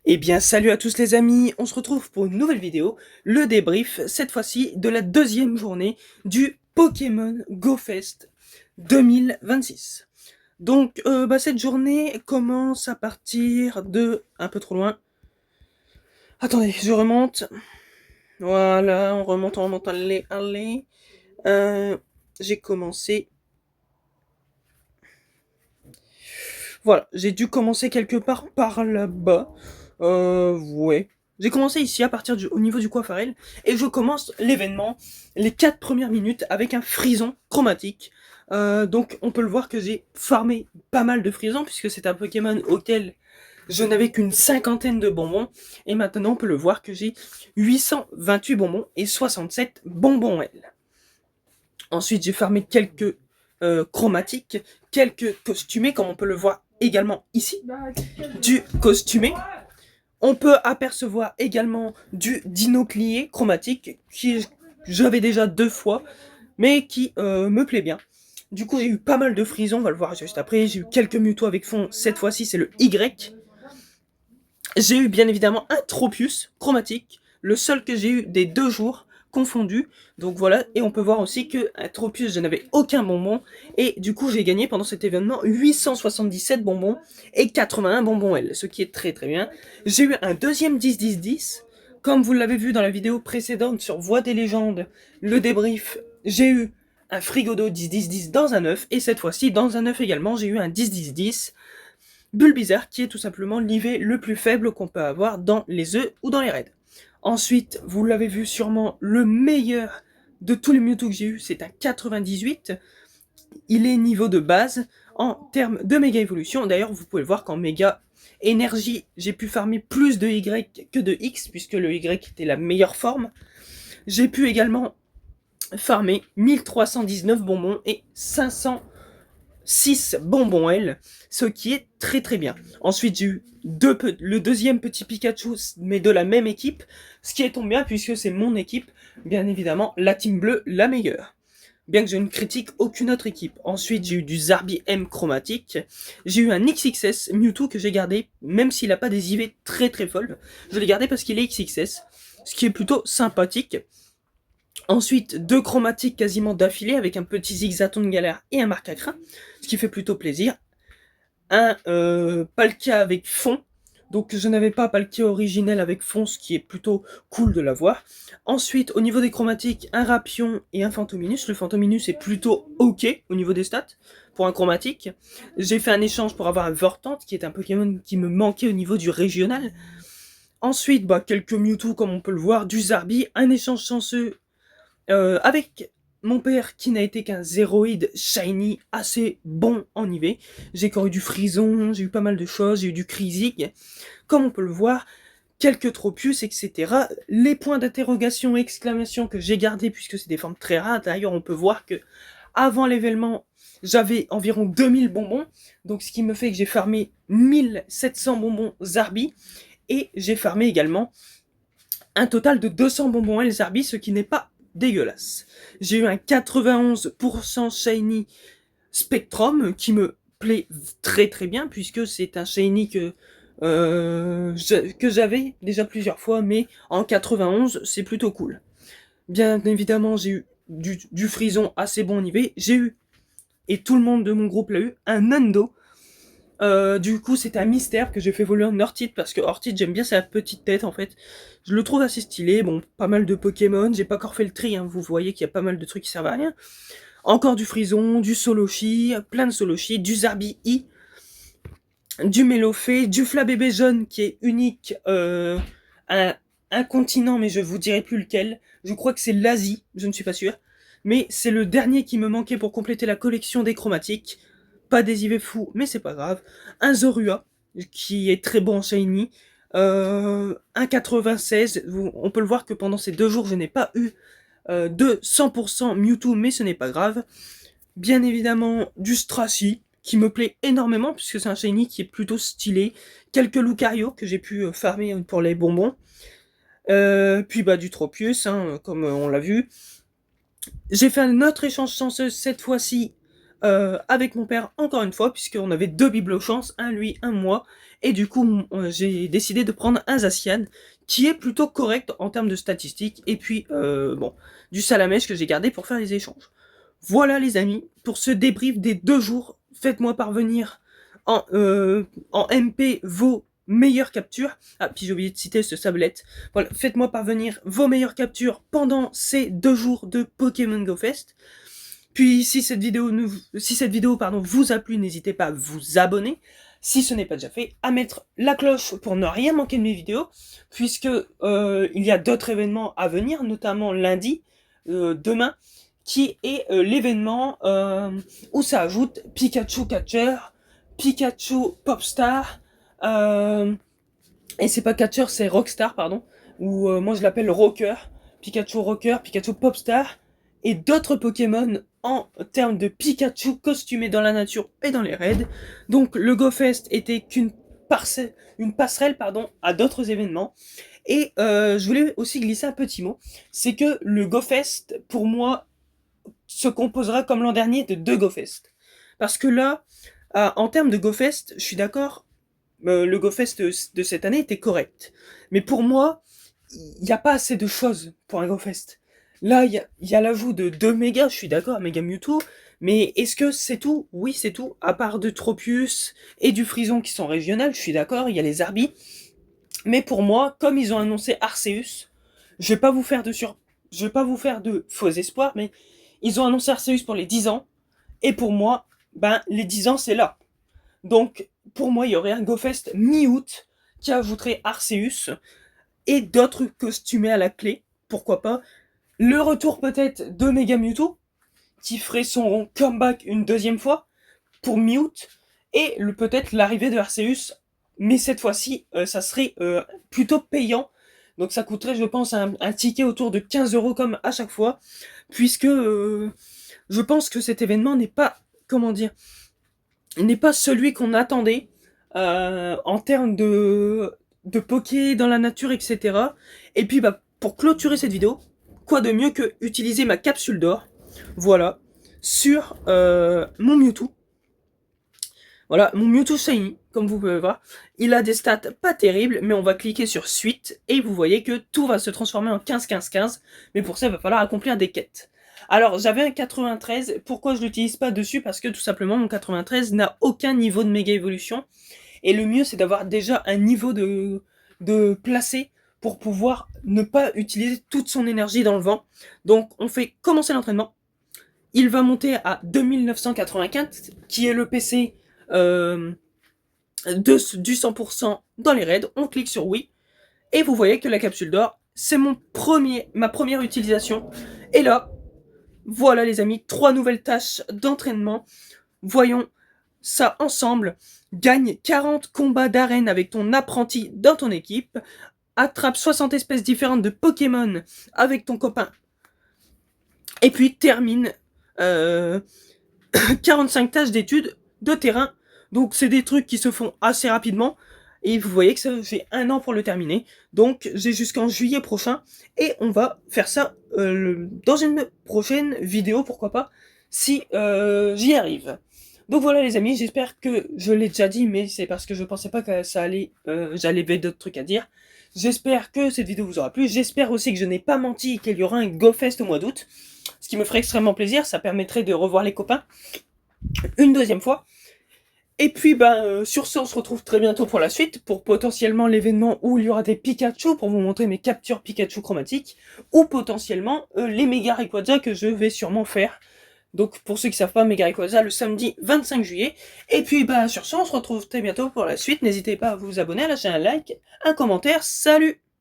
Eh bien, salut à tous les amis, on se retrouve pour une nouvelle vidéo, le débrief, cette fois-ci, de la deuxième journée du Pokémon Go Fest 2026. Donc, cette journée commence à partir de... un peu trop loin. Attendez, je remonte. Voilà, on remonte, allez. J'ai commencé... Voilà, j'ai dû commencer quelque part par là-bas. Ouais. J'ai commencé ici à partir au niveau du coiffarel et je commence l'événement, les 4 premières minutes avec un frison chromatique. Donc on peut le voir que j'ai farmé pas mal de frisons puisque c'est un Pokémon auquel je n'avais qu'une cinquantaine de bonbons et maintenant on peut le voir que j'ai 828 bonbons et 67 bonbons L. Ensuite j'ai farmé quelques chromatiques, quelques costumés comme on peut le voir également ici, du costumé. On peut apercevoir également du dinoclier chromatique qui j'avais déjà 2 fois, mais qui me plaît bien. Du coup, j'ai eu pas mal de frisons, on va le voir juste après. J'ai eu quelques Mewtwo avec fond, cette fois-ci c'est le Y. J'ai eu bien évidemment un Tropius chromatique, le seul que j'ai eu des 2 jours confondus. Donc voilà, et on peut voir aussi que un Tropius, je n'avais aucun bonbon. Et du coup, j'ai gagné pendant cet événement 877 bonbons et 81 bonbons L, ce qui est très très bien. J'ai eu un deuxième 10-10-10. Comme vous l'avez vu dans la vidéo précédente sur Voix des légendes, le débrief, j'ai eu un Frigodo 10-10-10 dans un œuf. Et cette fois-ci, dans un œuf également, j'ai eu un 10-10-10. Bulbizarre, qui est tout simplement l'IV le plus faible qu'on peut avoir dans les œufs ou dans les raids. Ensuite, vous l'avez vu sûrement, le meilleur de tous les Mewtwo que j'ai eu, c'est un 98. Il est niveau de base en termes de méga évolution. D'ailleurs, vous pouvez le voir qu'en méga énergie, j'ai pu farmer plus de Y que de X, puisque le Y était la meilleure forme. J'ai pu également farmer 1319 bonbons et 506 bonbons L, ce qui est très très bien. Ensuite, j'ai eu le deuxième petit Pikachu, mais de la même équipe, ce qui tombe bien puisque c'est mon équipe, bien évidemment, la team bleue, la meilleure. Bien que je ne critique aucune autre équipe. Ensuite, j'ai eu du Zarbi M chromatique. J'ai eu un XXS Mewtwo que j'ai gardé, même s'il n'a pas des IV très très folles. Je l'ai gardé parce qu'il est XXS, ce qui est plutôt sympathique. Ensuite, 2 chromatiques quasiment d'affilée avec un petit Zigzaton galère et un Marcacrin, ce qui fait plutôt plaisir. Un Palkia avec fond, donc je n'avais pas Palkia originel avec fond, ce qui est plutôt cool de l'avoir. Ensuite, au niveau des chromatiques, un Rapion et un Phantominus. Le Phantominus est plutôt ok au niveau des stats pour un chromatique. J'ai fait un échange pour avoir un Vortante, qui est un Pokémon qui me manquait au niveau du régional. Ensuite, quelques Mewtwo comme on peut le voir, du Zarbi, un échange chanceux avec mon père qui n'a été qu'un zéroïde shiny assez bon en IV. J'ai encore eu du frison, j'ai eu pas mal de choses, j'ai eu du Crisig. Comme on peut le voir, quelques Tropius, etc. Les points d'interrogation et exclamation que j'ai gardés puisque c'est des formes très rares. D'ailleurs, on peut voir que avant l'événement, j'avais environ 2000 bonbons. Donc ce qui me fait que j'ai farmé 1700 bonbons Zarbi. Et j'ai farmé également un total de 200 bonbons L Zarbi, ce qui n'est pas dégueulasse. J'ai eu un 91% Shiny Spectrum qui me plaît très très bien puisque c'est un Shiny que j'avais déjà plusieurs fois, mais en 91 c'est plutôt cool. Bien évidemment j'ai eu du frison assez bon niveau. J'ai eu, et tout le monde de mon groupe l'a eu, un Nando. Du coup, c'est un mystère que j'ai fait voler en Orchid parce que Orchid, j'aime bien sa petite tête en fait. Je le trouve assez stylé. Bon, pas mal de Pokémon. J'ai pas encore fait le tri, hein. Vous voyez qu'il y a pas mal de trucs qui servent à rien. Encore du Frison, du Solochi, plein de Solochi, du Zarbi-I, du Mélofée, du Flabébé jaune qui est unique, un continent, mais je vous dirai plus lequel. Je crois que c'est l'Asie, je ne suis pas sûr. Mais c'est le dernier qui me manquait pour compléter la collection des chromatiques. Pas des IV fous, mais c'est pas grave. Un Zorua, qui est très bon en Shiny. Un 96, on peut le voir que pendant ces 2 jours, je n'ai pas eu de 100% Mewtwo, mais ce n'est pas grave. Bien évidemment, du Stracy, qui me plaît énormément, puisque c'est un Shiny qui est plutôt stylé. Quelques Lucario, que j'ai pu farmer pour les bonbons. Puis du Tropius, hein, comme on l'a vu. J'ai fait un autre échange chanceux cette fois-ci avec mon père, encore une fois, puisqu'on avait 2 bibelots chance, un lui, un moi, Et du coup, j'ai décidé de prendre un Zacian, qui est plutôt correct en termes de statistiques, et puis, bon, du Salamèche que j'ai gardé pour faire les échanges. Voilà les amis, pour ce débrief des 2 jours, faites-moi parvenir en MP vos meilleures captures. Ah, puis j'ai oublié de citer ce sablette. Voilà, faites-moi parvenir vos meilleures captures pendant ces 2 jours de Pokémon Go Fest. Puis si cette vidéo, vous a plu, n'hésitez pas à vous abonner, si ce n'est pas déjà fait, à mettre la cloche pour ne rien manquer de mes vidéos, puisque il y a d'autres événements à venir, notamment lundi, demain, qui est l'événement où ça ajoute Pikachu Catcher, Pikachu Popstar, et c'est pas Catcher, c'est Rockstar, pardon, ou moi je l'appelle Rocker, Pikachu Rocker, Pikachu Popstar, et d'autres Pokémon en termes de Pikachu costumé dans la nature et dans les raids. Donc le GoFest était une passerelle à d'autres événements. Et je voulais aussi glisser un petit mot, c'est que le GoFest, pour moi, se composera comme l'an dernier de 2 GoFest. Parce que là, en termes de GoFest, je suis d'accord, le GoFest de cette année était correct. Mais pour moi, il n'y a pas assez de choses pour un GoFest. Là, il y a l'ajout de 2 mégas, je suis d'accord, méga Mewtwo, mais est-ce que c'est tout? Oui, c'est tout, à part de Tropius et du Frison qui sont régionales, je suis d'accord, il y a les Arbis. Mais pour moi, comme ils ont annoncé Arceus, je vais pas vous faire de faux espoirs, mais ils ont annoncé Arceus pour les 10 ans, et pour moi, les 10 ans, c'est là. Donc, pour moi, il y aurait un GoFest mi-août qui ajouterait Arceus et d'autres costumés à la clé, pourquoi pas. Le retour peut-être de Mega Mewtwo, qui ferait son comeback une deuxième fois, pour mi-août, et peut-être l'arrivée de Arceus, mais cette fois-ci, ça serait plutôt payant, donc ça coûterait, je pense, un ticket autour de 15 € comme à chaque fois, puisque je pense que cet événement n'est pas, n'est pas celui qu'on attendait, en termes de poké dans la nature, etc. Et puis, pour clôturer cette vidéo, quoi de mieux que utiliser ma capsule d'or, voilà, sur mon Mewtwo. Voilà, mon Mewtwo Shiny, comme vous pouvez voir, il a des stats pas terribles, mais on va cliquer sur suite, et vous voyez que tout va se transformer en 15-15-15, mais pour ça, il va falloir accomplir des quêtes. Alors, j'avais un 93, pourquoi je l'utilise pas dessus? Parce que tout simplement, mon 93 n'a aucun niveau de méga évolution, et le mieux, c'est d'avoir déjà un niveau de placé, pour pouvoir ne pas utiliser toute son énergie dans le vent. Donc, on fait commencer l'entraînement. Il va monter à 2995, qui est le PC du 100% dans les raids. On clique sur oui, et vous voyez que la capsule d'or, c'est ma première utilisation. Et là, voilà les amis, 3 nouvelles tâches d'entraînement. Voyons ça ensemble. Gagne 40 combats d'arène avec ton apprenti dans ton équipe. Attrape 60 espèces différentes de Pokémon avec ton copain. Et puis termine 45 tâches d'études de terrain. Donc c'est des trucs qui se font assez rapidement. Et vous voyez que ça fait 1 an pour le terminer. Donc j'ai jusqu'en juillet prochain. Et on va faire ça dans une prochaine vidéo, pourquoi pas, si j'y arrive. Donc voilà les amis, j'espère que je l'ai déjà dit, mais c'est parce que je pensais pas que ça allait, j'allais avoir d'autres trucs à dire. J'espère que cette vidéo vous aura plu. J'espère aussi que je n'ai pas menti et qu'il y aura un GoFest au mois d'août. Ce qui me ferait extrêmement plaisir. Ça permettrait de revoir les copains une deuxième fois. Et puis, sur ce, on se retrouve très bientôt pour la suite. Pour potentiellement l'événement où il y aura des Pikachu pour vous montrer mes captures Pikachu chromatiques. Ou potentiellement les Mega Rayquaza que je vais sûrement faire. Donc pour ceux qui savent pas, Mega Rayquaza le samedi 25 juillet. Et puis sur ce, on se retrouve très bientôt pour la suite. N'hésitez pas à vous abonner, à lâcher un like, un commentaire. Salut!